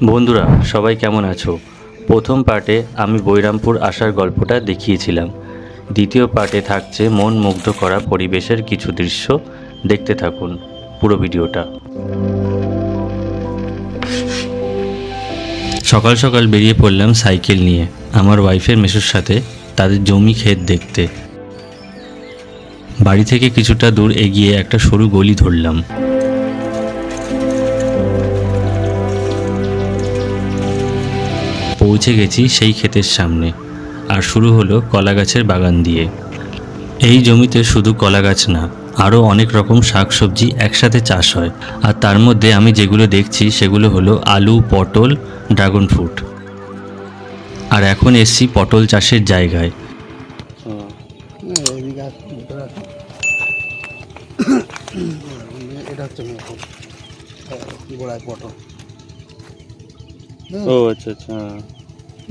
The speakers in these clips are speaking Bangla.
বন্ধুরা সবাই কেমন আছো? প্রথম পার্টে আমি বৈরামপুর আসার গল্পটা দেখিয়েছিলাম। দ্বিতীয় পার্টে থাকছে মন মুগ্ধ করা পরিবেশের কিছু দৃশ্য। দেখতে থাকুন পুরো ভিডিওটা। সকাল সকাল বেরিয়ে পড়লাম সাইকেল নিয়ে আমার ওয়াইফের মেসোর সাথে তাদের জমি ক্ষেত দেখতে। বাড়ি থেকে কিছুটা দূর এগিয়ে একটা সরু গলি ধরলাম। পৌঁছে গেছি সেই ক্ষেতের সামনে, আর শুরু হলো কলা গাছের বাগান দিয়ে। এই জমিতে শুধু কলা গাছ না, আরও অনেক রকম শাকসবজি একসাথে চাষ হয়। আর তার মধ্যে আমি যেগুলো দেখছি সেগুলো হলো আলু, পটল, ড্রাগন ফ্রুট। আর এখন এসছি পটল চাষের জায়গায়। ও আচ্ছা আচ্ছা,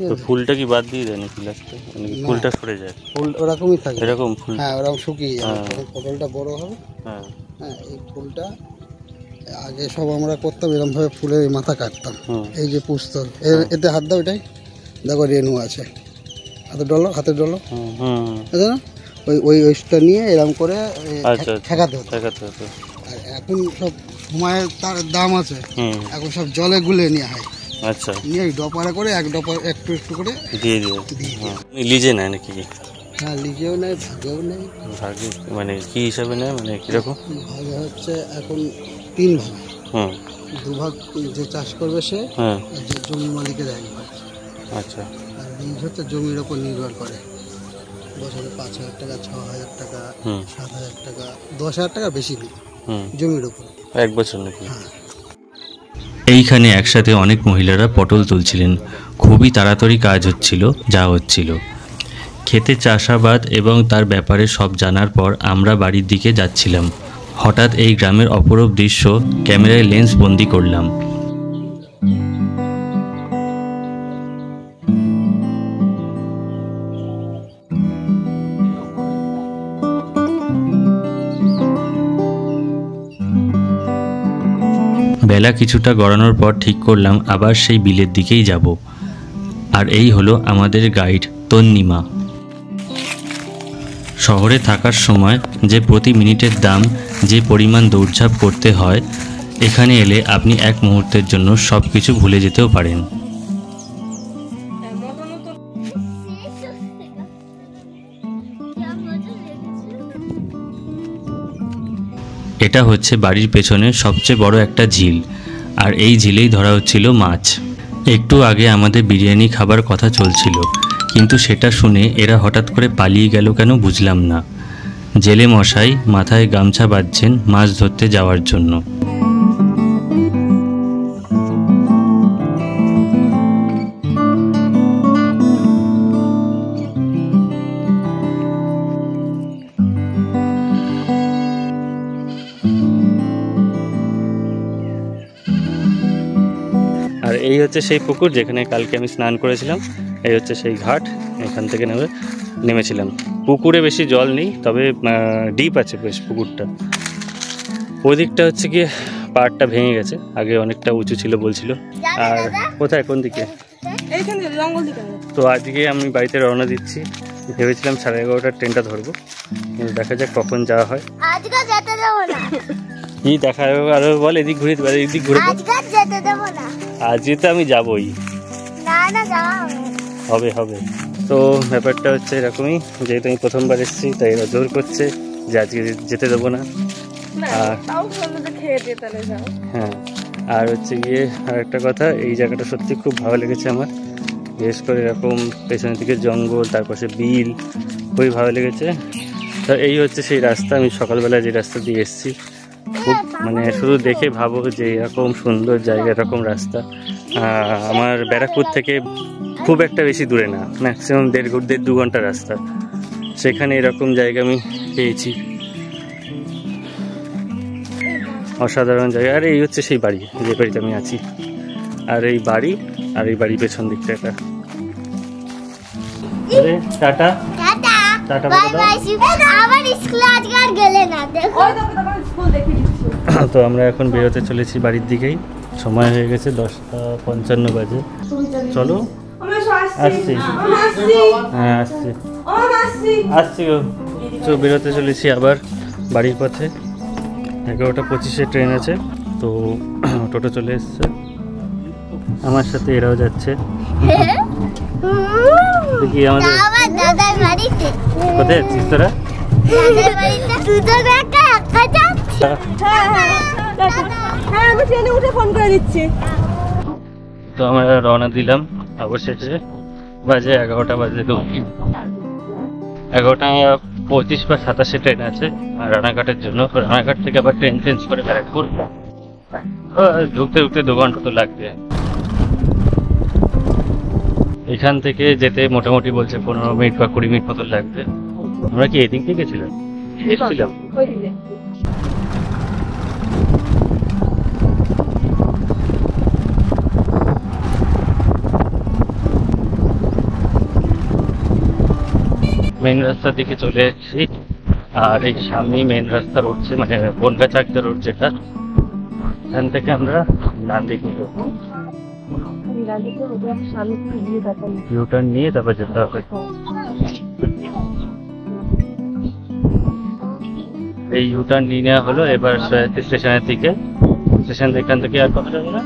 তো ফুলটা কি বাদ দিয়ে দেয় নাকি লাস্টে? মানে ফুলটা সরে যায়? ফুল ওরকমই থাকে, এরকম ফুল, হ্যাঁ ওরকম শুকিয়ে যায়। পটলটা বড় হবে, হ্যাঁ হ্যাঁ। এই ফুলটা আগে সব আমরা করতাম এরকম ভাবে, ফুলের মাথা কাটতাম, এই যে পুষতো, এতে হাত দাও, এটাই দেখো রেণু আছে, হাতে ডলো, হাতে ডলো, না ওই ওইটা নিয়ে এরকম করে ঠেকাতে হতো। আর এখন সব সময়ের তার দাম আছে, এখন সব জলে গুলে নেওয়া হয়। আচ্ছা, নিয়ে ডপারে করে এক ডপার একটু একটু করে দিয়ে দিয়ে লিজে নেয় নাকি? হ্যাঁ, লিজেও নেয়, ভাগেও নেয়। ভাগে মানে কি হিসাবে নেয়, মানে কিরকম? ভাগে হচ্ছে এখন 3 ভাগ। 2 ভাগ যে চাষ করবে সে, যে জমি মালিকের 1 ভাগ। আচ্ছা। আর লিজ হচ্ছে জমির ওপর নির্ভর করে, বছরে 5,000 টাকা, 6,000 টাকা, 7,000 টাকা, 10,000 টাকা বেশি নেই জমির ওপর 1 বছর নাকি? এইখানে একসাথে অনেক মহিলারা পটল তুলছিলেন। খুবই তাড়াতাড়ি কাজ হচ্ছিল, যা হচ্ছিল। খেতে চাষাবাদ এবং তার ব্যাপারে সব জানার পর আমরা বাড়ির দিকে যাচ্ছিলাম। হঠাৎ এই গ্রামের অপরূপ দৃশ্য ক্যামেরায় লেন্স বন্দি করলাম। বেলা কিছুটা গড়ানোর পর ঠিক করলাম আবার সেই বিলের দিকেই যাব। আর এই হলো আমাদের গাইড তন্নিমা। শহরে থাকার সময় যে প্রতি মিনিটের দাম যে পরিমাণ দৌড়ঝাঁপ করতে হয়, এখানে এলে আপনি এক মুহূর্তের জন্য সব কিছু ভুলে যেতেও পারেন। এটা হচ্ছে বাড়ির পেছনে সবচেয়ে বড় একটা ঝিল, আর এই ঝিলেই ধরা হচ্ছিল মাছ। একটু আগে আমাদের বিরিয়ানি খাবার কথা চলছিল, কিন্তু সেটা শুনে এরা হঠাৎ করে পালিয়ে গেল কেন বুঝলাম না। জেলে মশাই মাথায় গামছা বাঁধছেন মাছ ধরতে যাওয়ার জন্য। আর এই হচ্ছে সেই পুকুর যেখানে কালকে আমি স্নান করেছিলাম। এই হচ্ছে সেই ঘাট, এখান থেকে নেমেছিলাম। পুকুরে বেশি জল নেই, তবে ডিপ আছে বেশ পুকুরটা। ওই দিকটা হচ্ছে কি পাড়টা ভেঙে গেছে, আগে অনেকটা উঁচু ছিল বলছিল। আর কোথায়, কোন দিকে? তো আজকে আমি বাড়িতে রওনা দিচ্ছি। ভেবেছিলাম 11:30টার ট্রেনটা ধরবো, কিন্তু দেখা যাক কখন যাওয়া হয়। কি দেখা যাবে আরো বল, এদিক ঘুরে এদিক ঘুরে। আজকে তো আমি যাবই, হবে হবে। তো ব্যাপারটা হচ্ছে এরকমই, যেহেতু আমি প্রথমবার এসেছি তাই এরা জোর করছে যে আজকে যেতে দেবো না। হ্যাঁ, আর হচ্ছে গিয়ে আর একটা কথা, এই জায়গাটা সত্যি খুব ভালো লেগেছে আমার। বিশেষ করে এরকম পেছনের দিকে জঙ্গল, তার পাশে বিল, খুবই ভালো লেগেছে। তো এই হচ্ছে সেই রাস্তা, আমি সকালবেলা যে রাস্তা দিয়ে এসেছি। খুব মানে শুধু দেখে ভাবো যে এরকম সুন্দর জায়গা, এরকম রাস্তা। আমার ব্যারাকপুর থেকে খুব একটা বেশি দূরে না, ম্যাক্সিমাম 1.5-2 ঘন্টা রাস্তা। সেখানে এরকম জায়গা আমি পেয়েছি, অসাধারণ জায়গা। আর এই হচ্ছে সেই বাড়ি, যে বাড়িতে আমি আছি। আর এই বাড়ি, আর এই বাড়ির পেছন দিকটা এটা। টাটা টাটা বলে দাও। তো আমরা এখন বেরোতে চলেছি বাড়ির দিকেই। সময় হয়ে গেছে 10:55 বাজে। চলো আসছি, হ্যাঁ আসছি আসছি গো। তো বেরোতে চলেছি আবার বাড়ির পথে। 11:25 ট্রেন আছে, তো টোটো চলে এসছে। আমার সাথে এরাও যাচ্ছে। দেখি আমাদের দাদার বাড়িতে। কোথায় যাচ্ছিস তোরা? দাদার বাড়িতে দুজন একা একা যাচ্ছে। হ্যাঁ আমি ট্রেনে উঠে ফোন করে দিচ্ছি। তো আমরা রওনা দিলাম। অবশেষে বাজে 11টা বাজে, তো 11:25 বা 27 ট্রেন আছে রানাঘাটের জন্য। রানাঘাট থেকে আবার ট্রেন চেঞ্জ করে ব্যারাকপুর। ঢুকতে ঢুকতে 2 ঘন্টা তো লাগবে। এখান থেকে যেতে মোটামুটি বলছে 15 মিনিট বা 20 মিনিট মতো লাগবে। আমরা কি এদিক থেকে গেছিলাম? এসেছিলাম। মেন রাস্তার দিকে চলে এসেছি, আর এই সামনেই মেন রাস্তা উঠছে, মানে বনগা চাকদা রোড যেটা, এখান থেকে আমরা ডান দিকে ইউটার্ন নিয়ে তারপর যেতে হবে। এই ইউটার্ন নিয়ে নেওয়া হলো। এবার স্টেশনের দিকে, স্টেশন এখান থেকে আর কত যাবে না,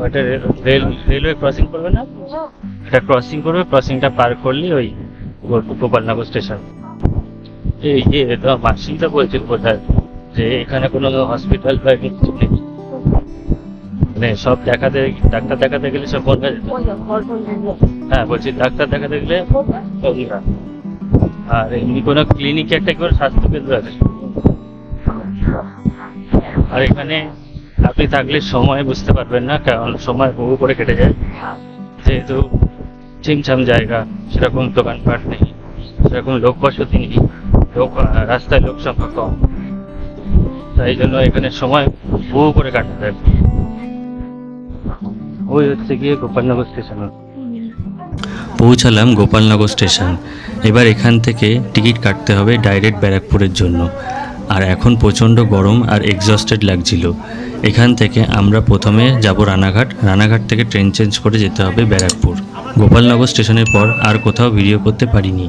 ওটা রেলওয়ে ক্রসিং করবে না, এটা ক্রসিং করবে। ক্রসিংটা পার করলে ওই গোপালনগর স্টেশন। এই যে মাসিটা বলছেন কোথায় যে এখানে কোনো হসপিটাল বা কিছু নেই, মানে সব দেখাতে, ডাক্তার দেখাতে গেলে সব বনগা যেতে। হ্যাঁ বলছি, ডাক্তার দেখাতে গেলে বনগা। আর এমনি কোনো ক্লিনিকে একটা করে স্বাস্থ্য কেন্দ্র আছে। আর এখানে আপনি থাকলে সময় বুঝতে পারবেন না, কারণ সময় বহু করে কেটে যায়। যেহেতু ছিমছাম জায়গা, সেরকম দোকানপাট নেই, সেরকম লোক বসতি নেই, রাস্তায় লোক সংখ্যা কম, তাই জন্য এখানে সময় বহু করে কাটতে যায়। ওই হচ্ছে গিয়ে গোপালনগর স্টেশন। পৌঁছালাম গোপালনগর স্টেশন। এবার এখান থেকে টিকিট কাটতে হবে ডাইরেক্ট ব্যারাকপুরের জন্য। আর এখন প্রচণ্ড গরম আর এক্সস্টেড লাগছিল। এখান থেকে আমরা প্রথমে যাব রানাঘাট। রানাঘাট থেকে ট্রেন চেঞ্জ করে যেতে হবে ব্যারাকপুর। গোপালনগর স্টেশনের পর আর কোথাও ভিডিও করতে পারিনি,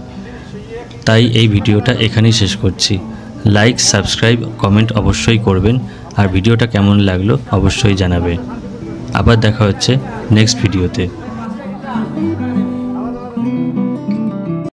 তাই এই ভিডিওটা এখানেই শেষ করছি। লাইক, সাবস্ক্রাইব, কমেন্ট অবশ্যই করবেন, আর ভিডিওটা কেমন লাগলো অবশ্যই জানাবেন। আবার দেখা হচ্ছে নেক্সট ভিডিওতে।